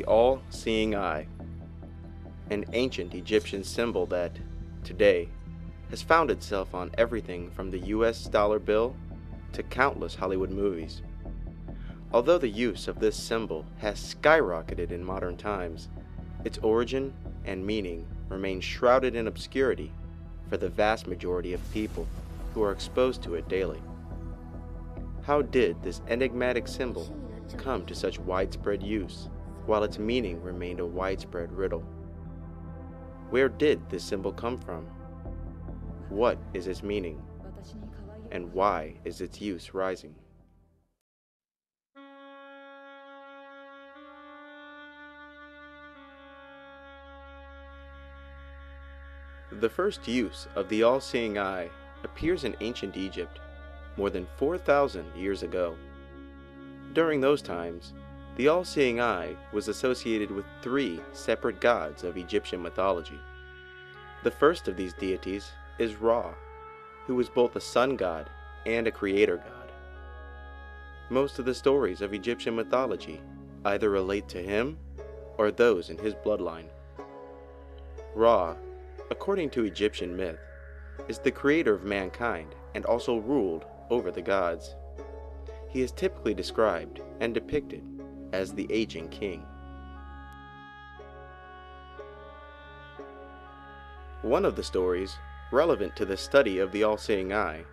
the All Seeing Eye, an ancient Egyptian symbol that, today, has found itself on everything from the US dollar bill to countless Hollywood movies. Although the use of this symbol has skyrocketed in modern times, its origin and meaning remain shrouded in obscurity for the vast majority of people who are exposed to it daily. How did this enigmatic symbol come to such widespread use, while its meaning remained a widespread riddle? Where did this symbol come from? What is its meaning? And why is its use rising? The first use of the all-seeing eye appears in ancient Egypt, more than 4,000 years ago. During those times, the all-seeing eye was associated with three separate gods of Egyptian mythology. The first of these deities is Ra, who was both a sun god and a creator god. Most of the stories of Egyptian mythology either relate to him or those in his bloodline. Ra, according to Egyptian myth, is the creator of mankind and also ruled over the gods. He is typically described and depicted as the aging king. One of the stories, relevant to the study of the all-seeing eye,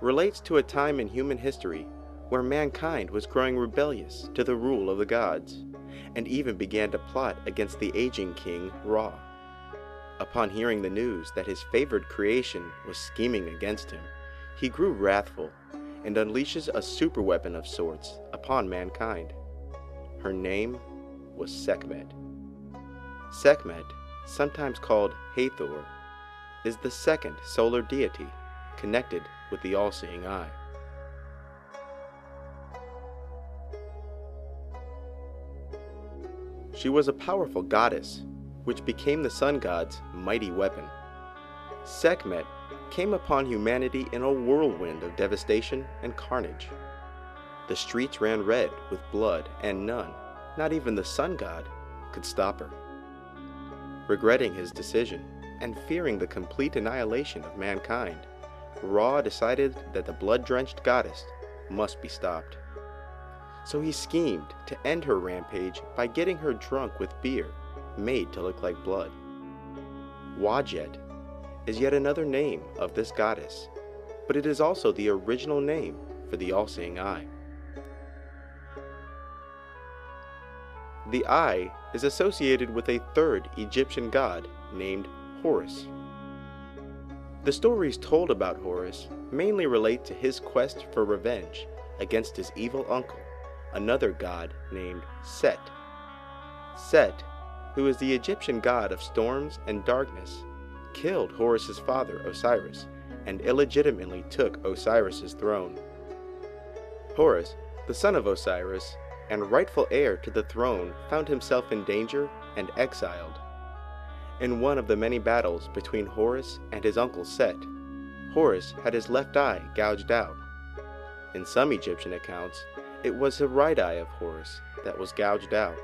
relates to a time in human history where mankind was growing rebellious to the rule of the gods, and even began to plot against the aging king Ra. Upon hearing the news that his favored creation was scheming against him, he grew wrathful and unleashes a superweapon of sorts upon mankind. Her name was Sekhmet. Sekhmet, sometimes called Hathor, is the second solar deity connected with the all-seeing eye. She was a powerful goddess, which became the sun god's mighty weapon. Sekhmet came upon humanity in a whirlwind of devastation and carnage. The streets ran red with blood, and none, not even the sun god, could stop her. Regretting his decision and fearing the complete annihilation of mankind, Ra decided that the blood-drenched goddess must be stopped. So he schemed to end her rampage by getting her drunk with beer made to look like blood. Wadjet is yet another name of this goddess, but it is also the original name for the all-seeing eye. The eye is associated with a third Egyptian god named Horus. The stories told about Horus mainly relate to his quest for revenge against his evil uncle, another god named Set. Set, who is the Egyptian god of storms and darkness, killed Horus's father Osiris and illegitimately took Osiris's throne. Horus, the son of Osiris and rightful heir to the throne, found himself in danger and exiled. In one of the many battles between Horus and his uncle Set, Horus had his left eye gouged out. In some Egyptian accounts, it was the right eye of Horus that was gouged out.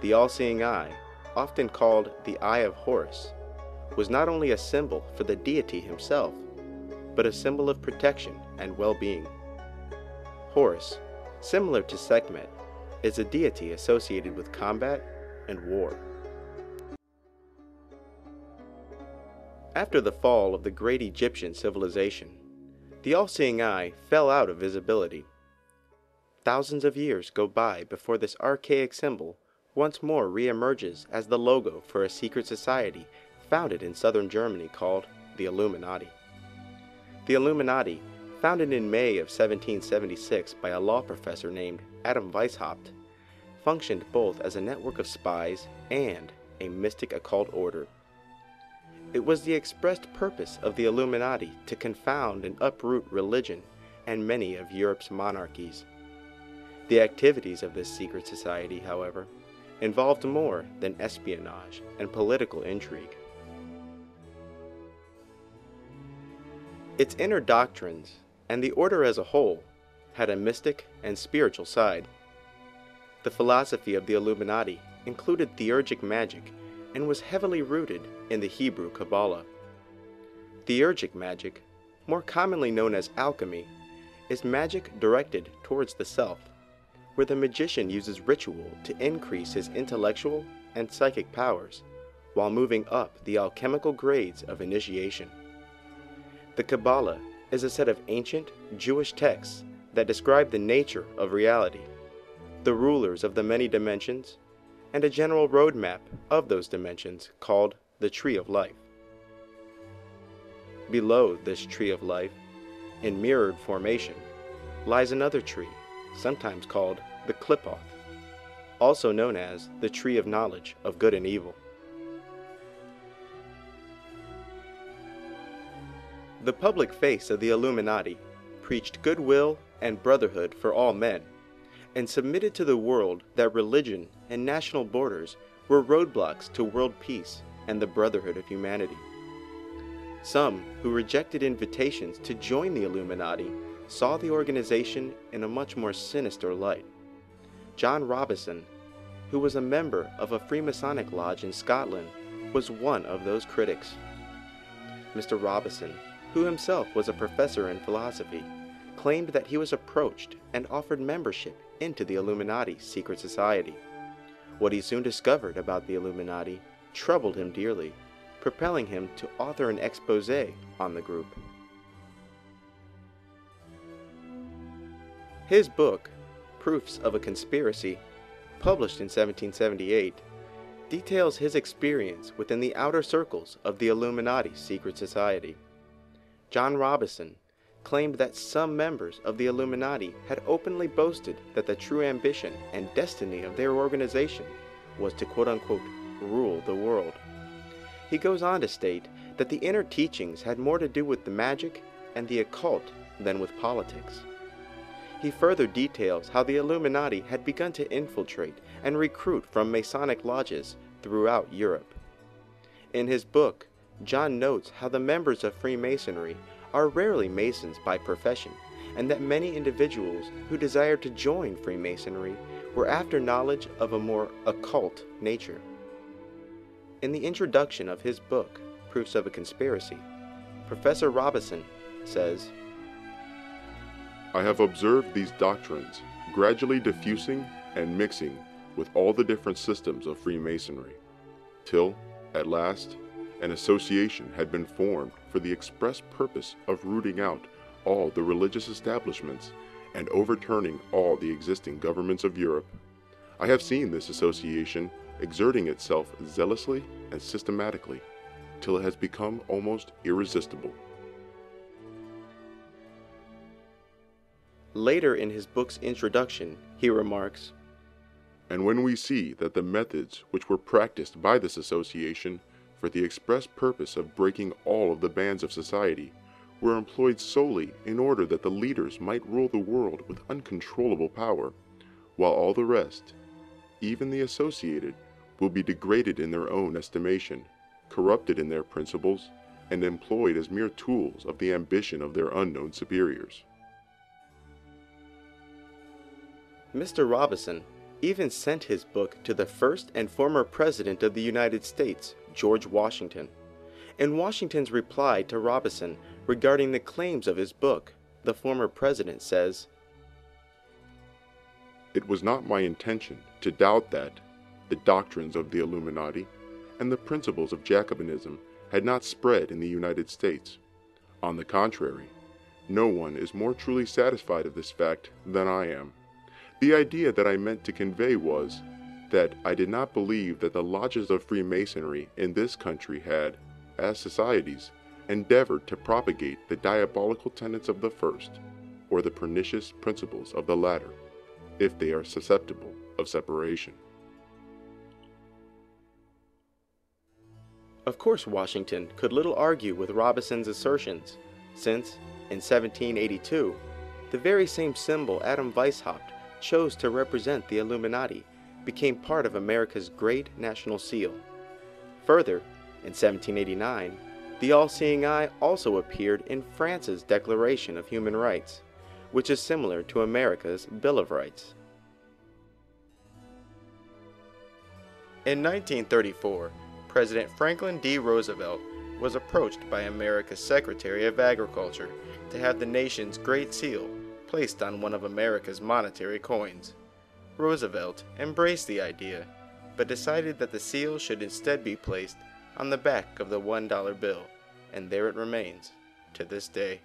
The all-seeing eye, often called the Eye of Horus, was not only a symbol for the deity himself, but a symbol of protection and well-being. Horus, similar to Sekhmet, is a deity associated with combat and war. After the fall of the great Egyptian civilization, the all-seeing eye fell out of visibility. Thousands of years go by before this archaic symbol once more re-emerges as the logo for a secret society founded in southern Germany called the Illuminati. The Illuminati, founded in May of 1776 by a law professor named Adam Weishaupt, functioned both as a network of spies and a mystic occult order. It was the expressed purpose of the Illuminati to confound and uproot religion and many of Europe's monarchies. The activities of this secret society, however, involved more than espionage and political intrigue. Its inner doctrines, and the order as a whole, had a mystic and spiritual side. The philosophy of the Illuminati included theurgic magic and was heavily rooted in the Hebrew Kabbalah. Theurgic magic, more commonly known as alchemy, is magic directed towards the self, where the magician uses ritual to increase his intellectual and psychic powers while moving up the alchemical grades of initiation. The Kabbalah is a set of ancient Jewish texts that describe the nature of reality, the rulers of the many dimensions, and a general roadmap of those dimensions called the Tree of Life. Below this Tree of Life, in mirrored formation, lies another tree, sometimes called the Qliphoth, also known as the Tree of Knowledge of Good and Evil. The public face of the Illuminati preached goodwill and brotherhood for all men, and submitted to the world that religion and national borders were roadblocks to world peace and the brotherhood of humanity. Some who rejected invitations to join the Illuminati saw the organization in a much more sinister light. John Robison, who was a member of a Freemasonic lodge in Scotland, was one of those critics. Mr. Robison, who himself was a professor in philosophy, claimed that he was approached and offered membership into the Illuminati secret society. What he soon discovered about the Illuminati troubled him dearly, propelling him to author an exposé on the group. His book, Proofs of a Conspiracy, published in 1778, details his experience within the outer circles of the Illuminati secret society. John Robison claimed that some members of the Illuminati had openly boasted that the true ambition and destiny of their organization was to quote-unquote rule the world. He goes on to state that the inner teachings had more to do with the magic and the occult than with politics. He further details how the Illuminati had begun to infiltrate and recruit from Masonic lodges throughout Europe. In his book, John notes how the members of Freemasonry are rarely Masons by profession, and that many individuals who desired to join Freemasonry were after knowledge of a more occult nature. In the introduction of his book, Proofs of a Conspiracy, Professor Robison says, I have observed these doctrines gradually diffusing and mixing with all the different systems of Freemasonry, till, at last, an association had been formed for the express purpose of rooting out all the religious establishments and overturning all the existing governments of Europe. I have seen this association exerting itself zealously and systematically, till it has become almost irresistible. Later in his book's introduction, he remarks, And when we see that the methods which were practiced by this association for the express purpose of breaking all of the bands of society were employed solely in order that the leaders might rule the world with uncontrollable power, while all the rest, even the associated, will be degraded in their own estimation, corrupted in their principles, and employed as mere tools of the ambition of their unknown superiors. Mr. Robison even sent his book to the first and former President of the United States, George Washington. In Washington's reply to Robison regarding the claims of his book, the former president says, It was not my intention to doubt that the doctrines of the Illuminati and the principles of Jacobinism had not spread in the United States. On the contrary, no one is more truly satisfied of this fact than I am. The idea that I meant to convey was that I did not believe that the lodges of Freemasonry in this country had, as societies, endeavored to propagate the diabolical tenets of the first, or the pernicious principles of the latter, if they are susceptible of separation. Of course, Washington could little argue with Robison's assertions, since, in 1782, the very same symbol Adam Weishaupt chose to represent the Illuminati became part of America's great national seal. Further, in 1789, the All Seeing Eye also appeared in France's Declaration of Human Rights, which is similar to America's Bill of Rights. In 1934, President Franklin D. Roosevelt was approached by America's Secretary of Agriculture to have the nation's Great Seal placed on one of America's monetary coins. Roosevelt embraced the idea, but decided that the seal should instead be placed on the back of the $1 bill, and there it remains to this day.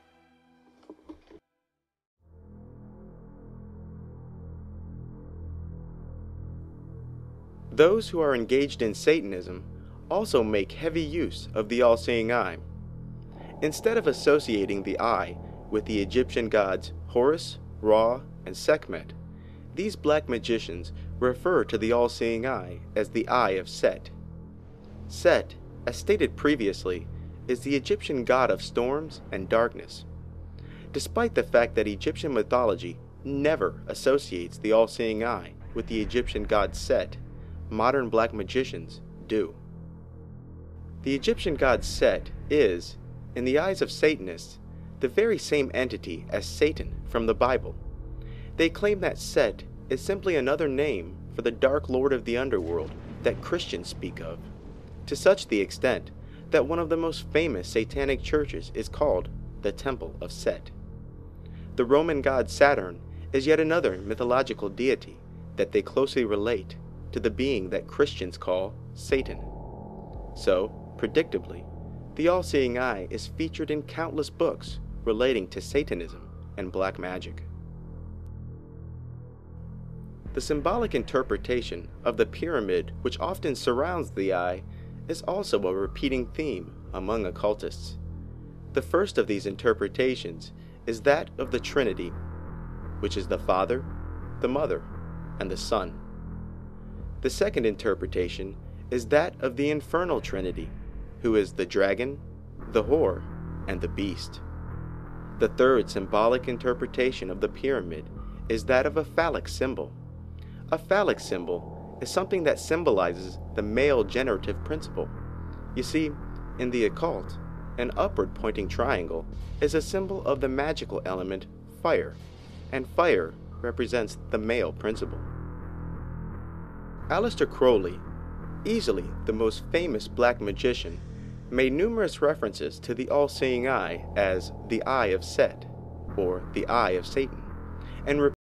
Those who are engaged in Satanism also make heavy use of the all-seeing eye. Instead of associating the eye with the Egyptian gods Horus, Ra, and Sekhmet, these black magicians refer to the all-seeing eye as the Eye of Set. Set, as stated previously, is the Egyptian god of storms and darkness. Despite the fact that Egyptian mythology never associates the all-seeing eye with the Egyptian god Set, modern black magicians do. The Egyptian god Set is, in the eyes of Satanists, the very same entity as Satan from the Bible. They claim that Set is simply another name for the dark lord of the underworld that Christians speak of, to such the extent that one of the most famous satanic churches is called the Temple of Set. The Roman god Saturn is yet another mythological deity that they closely relate to the being that Christians call Satan. So, predictably, the all-seeing eye is featured in countless books relating to Satanism and black magic. The symbolic interpretation of the pyramid which often surrounds the eye is also a repeating theme among occultists. The first of these interpretations is that of the Trinity, which is the Father, the Mother, and the Son. The second interpretation is that of the infernal Trinity, who is the dragon, the whore, and the beast. The third symbolic interpretation of the pyramid is that of a phallic symbol. A phallic symbol is something that symbolizes the male generative principle. You see, in the occult, an upward pointing triangle is a symbol of the magical element fire, and fire represents the male principle. Aleister Crowley, easily the most famous black magician, made numerous references to the all-seeing eye as the Eye of Set, or the Eye of Satan, and